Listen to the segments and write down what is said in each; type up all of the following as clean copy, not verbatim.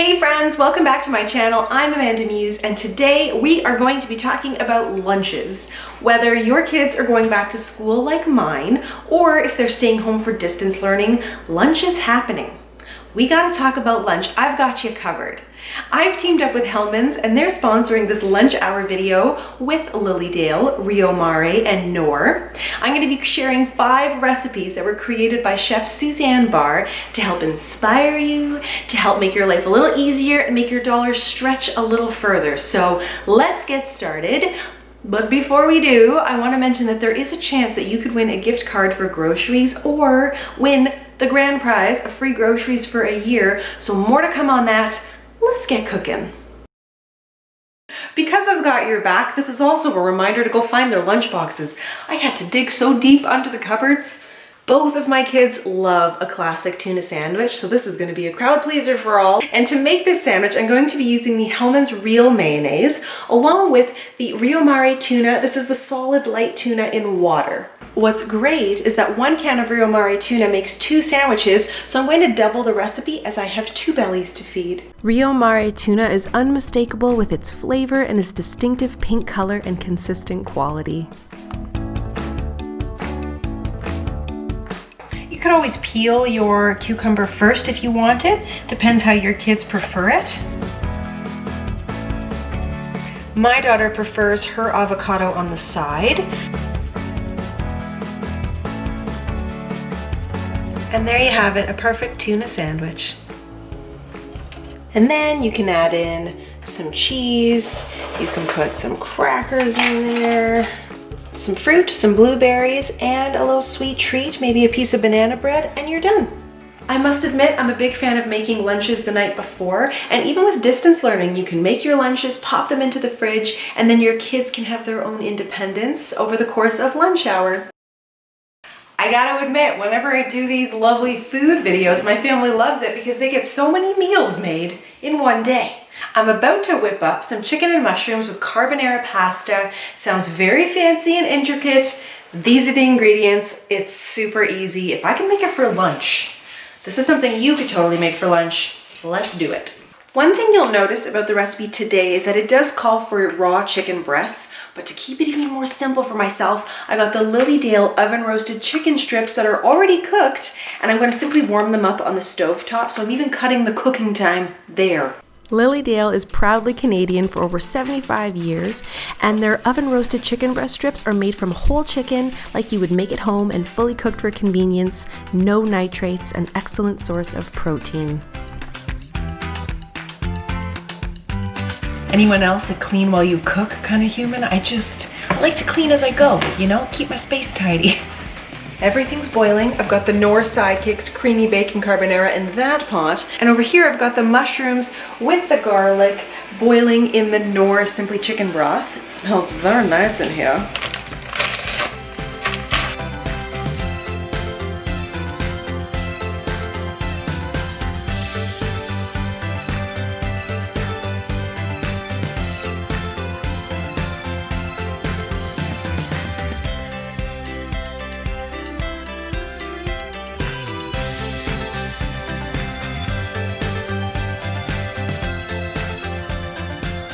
Hey friends, welcome back to my channel. I'm AmandaMuse, and today we are going to be talking about lunches. Whether your kids are going back to school like mine, or if they're staying home for distance learning, lunch is happening. We gotta talk about lunch. I've got you covered. I've teamed up with Hellmann's and they're sponsoring this lunch hour video with Lilydale, Rio Mare, and Noor. I'm going to be sharing 5 recipes that were created by Chef Suzanne Barr to help inspire you, to help make your life a little easier and make your dollars stretch a little further. So let's get started. But before we do, I want to mention that there is a chance that you could win a gift card for groceries or win the grand prize of free groceries for a year. So more to come on that. Let's get cooking. Because I've got your back, this is also a reminder to go find their lunch boxes. I had to dig so deep under the cupboards. Both of my kids love a classic tuna sandwich, so this is going to be a crowd pleaser for all. And to make this sandwich, I'm going to be using the Hellmann's Real Mayonnaise, along with the Rio Mare tuna. This is the solid light tuna in water. What's great is that 1 can of Rio Mare tuna makes 2 sandwiches, so I'm going to double the recipe as I have 2 bellies to feed. Rio Mare tuna is unmistakable with its flavor and its distinctive pink color and consistent quality. You could always peel your cucumber first if you want it. Depends how your kids prefer it. My daughter prefers her avocado on the side. And there you have it, a perfect tuna sandwich. And then you can add in some cheese, you can put some crackers in there, some fruit, some blueberries, and a little sweet treat, maybe a piece of banana bread, and you're done. I must admit, I'm a big fan of making lunches the night before, and even with distance learning, you can make your lunches, pop them into the fridge, and then your kids can have their own independence over the course of lunch hour. I gotta admit, whenever I do these lovely food videos, my family loves it because they get so many meals made in one day. I'm about to whip up some chicken and mushrooms with carbonara pasta. Sounds very fancy and intricate. These are the ingredients. It's super easy. If I can make it for lunch, this is something you could totally make for lunch. Let's do it. One thing you'll notice about the recipe today is that it does call for raw chicken breasts, but to keep it even more simple for myself, I got the Lilydale oven roasted chicken strips that are already cooked, and I'm going to simply warm them up on the stove top, so I'm even cutting the cooking time there. Lilydale is proudly Canadian for over 75 years, and their oven roasted chicken breast strips are made from whole chicken like you would make at home and fully cooked for convenience, no nitrates, an excellent source of protein. Anyone else a clean while you cook kind of human? I like to clean as I go, you know, keep my space tidy. Everything's boiling. I've got the Noor Sidekicks creamy bacon carbonara in that pot. And over here I've got the mushrooms with the garlic boiling in the Noor Simply Chicken broth. It smells very nice in here.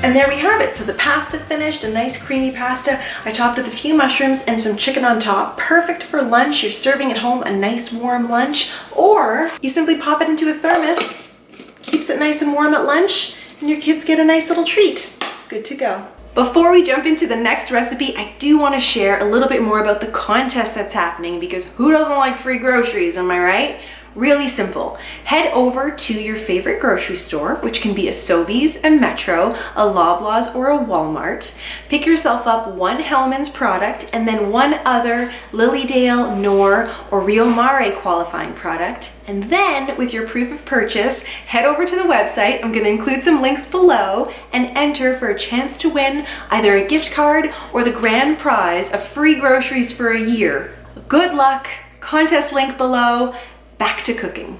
And there we have it. So the pasta finished, a nice creamy pasta. I topped with a few mushrooms and some chicken on top. Perfect for lunch. You're serving at home a nice warm lunch, or you simply pop it into a thermos. Keeps it nice and warm at lunch, and your kids get a nice little treat. Good to go. Before we jump into the next recipe, I do want to share a little bit more about the contest that's happening, because who doesn't like free groceries, am I right? Really simple. Head over to your favorite grocery store, which can be a Sobeys, a Metro, a Loblaws, or a Walmart. Pick yourself up 1 Hellmann's product and then 1 other Lilydale, Noor, or Rio Mare qualifying product. And then with your proof of purchase, head over to the website. I'm going to include some links below and enter for a chance to win either a gift card or the grand prize of free groceries for a year. Good luck. Contest link below. Back to cooking.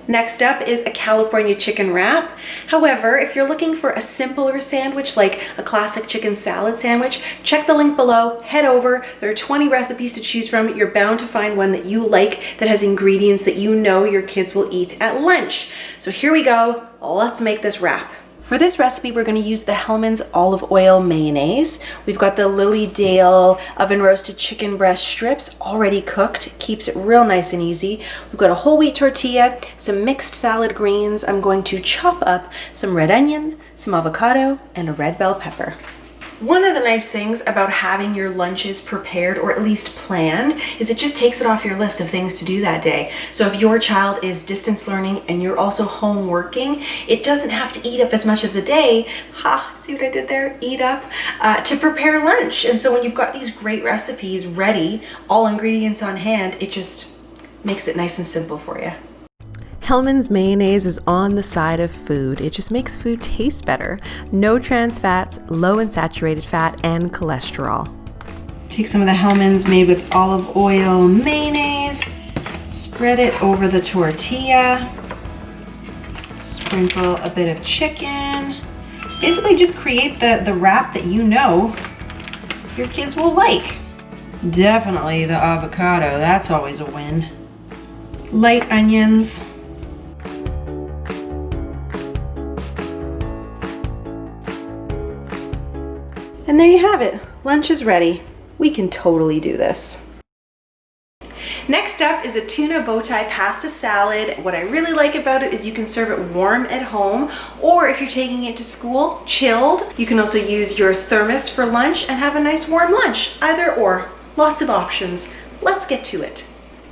Next up is a California chicken wrap. However, if you're looking for a simpler sandwich like a classic chicken salad sandwich, check the link below, head over. There are 20 recipes to choose from. You're bound to find one that you like that has ingredients that you know your kids will eat at lunch. So here we go, let's make this wrap. For this recipe, we're going to use the Hellmann's olive oil mayonnaise. We've got the Lily Dale oven roasted chicken breast strips already cooked. Keeps it real nice and easy. We've got a whole wheat tortilla, some mixed salad greens. I'm going to chop up some red onion, some avocado, and a red bell pepper. One of the nice things about having your lunches prepared or at least planned is it just takes it off your list of things to do that day. So if your child is distance learning and you're also home working, it doesn't have to eat up as much of the day, see what I did there? Eat up, to prepare lunch. And so when you've got these great recipes ready, all ingredients on hand, it just makes it nice and simple for you. Hellmann's mayonnaise is on the side of food. It just makes food taste better. No trans fats, low in saturated fat, and cholesterol. Take some of the Hellmann's made with olive oil mayonnaise, spread it over the tortilla, sprinkle a bit of chicken. Basically just create the wrap that you know your kids will like. Definitely the avocado, that's always a win. Light onions. And there you have it. Lunch is ready. We can totally do this. Next up is a tuna bow tie pasta salad. What I really like about it is you can serve it warm at home, or if you're taking it to school, chilled. You can also use your thermos for lunch and have a nice warm lunch. Either or. Lots of options. Let's get to it.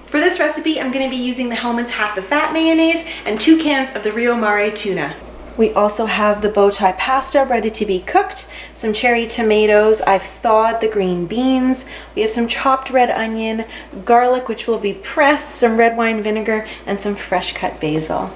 For this recipe, I'm going to be using the Hellmann's half the fat mayonnaise and 2 cans of the Rio Mare tuna. We also have the bow tie pasta ready to be cooked, some cherry tomatoes, I've thawed the green beans, we have some chopped red onion, garlic which will be pressed, some red wine vinegar, and some fresh cut basil.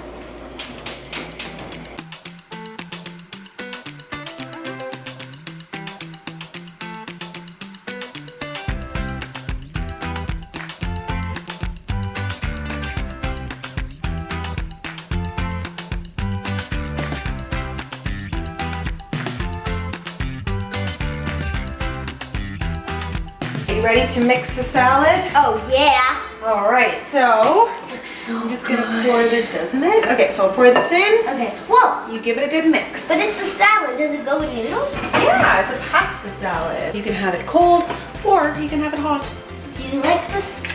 You ready to mix the salad? Oh yeah. All right, so Looks so I'm just gonna pour this, doesn't it? Okay, so I'll pour this in. Okay. Whoa. You give it a good mix. But it's a salad. Does it go with noodles? Yeah, it's a pasta salad. You can have it cold or you can have it hot. Do you like this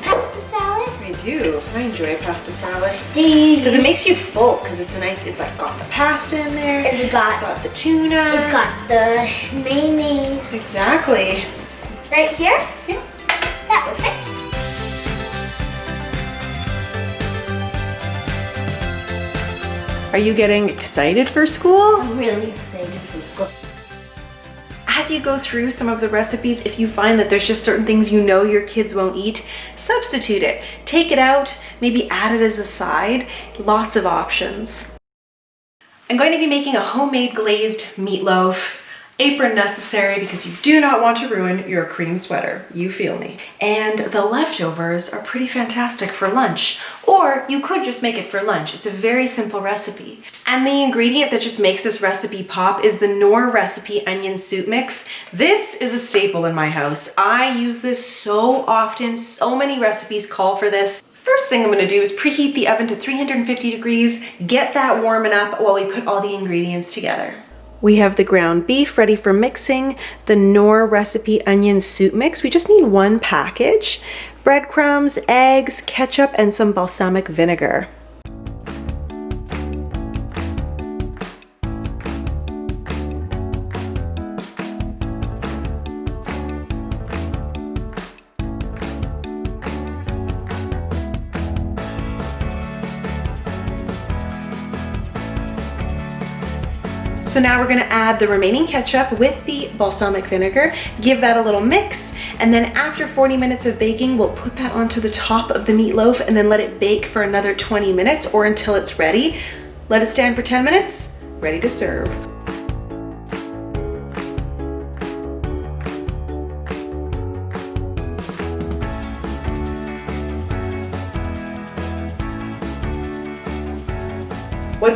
pasta salad? I do. I enjoy a pasta salad. Do you? Because it makes you full. Because it's it's like got the pasta in there. It's got the tuna. It's got the mayonnaise. Exactly. Right here? Yeah. That will fit. Are you getting excited for school? I'm really excited for school. As you go through some of the recipes, if you find that there's just certain things you know your kids won't eat, substitute it. Take it out, maybe add it as a side. Lots of options. I'm going to be making a homemade glazed meatloaf. Apron necessary because you do not want to ruin your cream sweater. You feel me. And the leftovers are pretty fantastic for lunch. Or you could just make it for lunch. It's a very simple recipe. And the ingredient that just makes this recipe pop is the Knorr recipe onion soup mix. This is a staple in my house. I use this so often. So many recipes call for this. First thing I'm gonna do is preheat the oven to 350 degrees, get that warming up while we put all the ingredients together. We have the ground beef ready for mixing, the Knorr recipe onion soup mix. We just need 1 package, breadcrumbs, eggs, ketchup, and some balsamic vinegar. So now we're gonna add the remaining ketchup with the balsamic vinegar, give that a little mix, and then after 40 minutes of baking, we'll put that onto the top of the meatloaf and then let it bake for another 20 minutes or until it's ready. Let it stand for 10 minutes, ready to serve.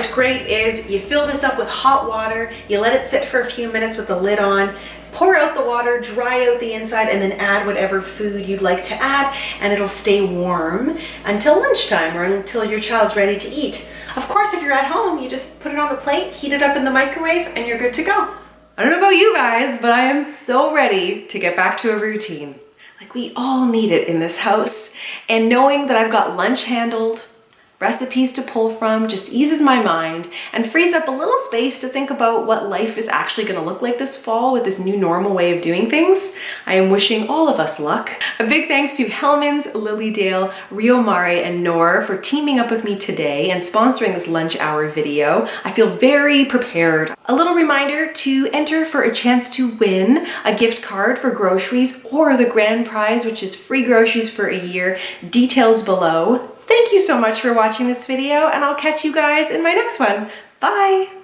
What's great is you fill this up with hot water, you let it sit for a few minutes with the lid on, pour out the water, dry out the inside, and then add whatever food you'd like to add, and it'll stay warm until lunchtime or until your child's ready to eat. Of course, if you're at home, you just put it on the plate, heat it up in the microwave, and you're good to go. I don't know about you guys, but I am so ready to get back to a routine. Like, we all need it in this house. And knowing that I've got lunch handled, recipes to pull from, just eases my mind and frees up a little space to think about what life is actually gonna look like this fall with this new normal way of doing things. I am wishing all of us luck. A big thanks to Hellman's, Lilydale, Rio Mare, and Nor for teaming up with me today and sponsoring this lunch hour video. I feel very prepared. A little reminder to enter for a chance to win a gift card for groceries or the grand prize, which is free groceries for a year. Details below. Thank you so much for watching this video, and I'll catch you guys in my next one. Bye!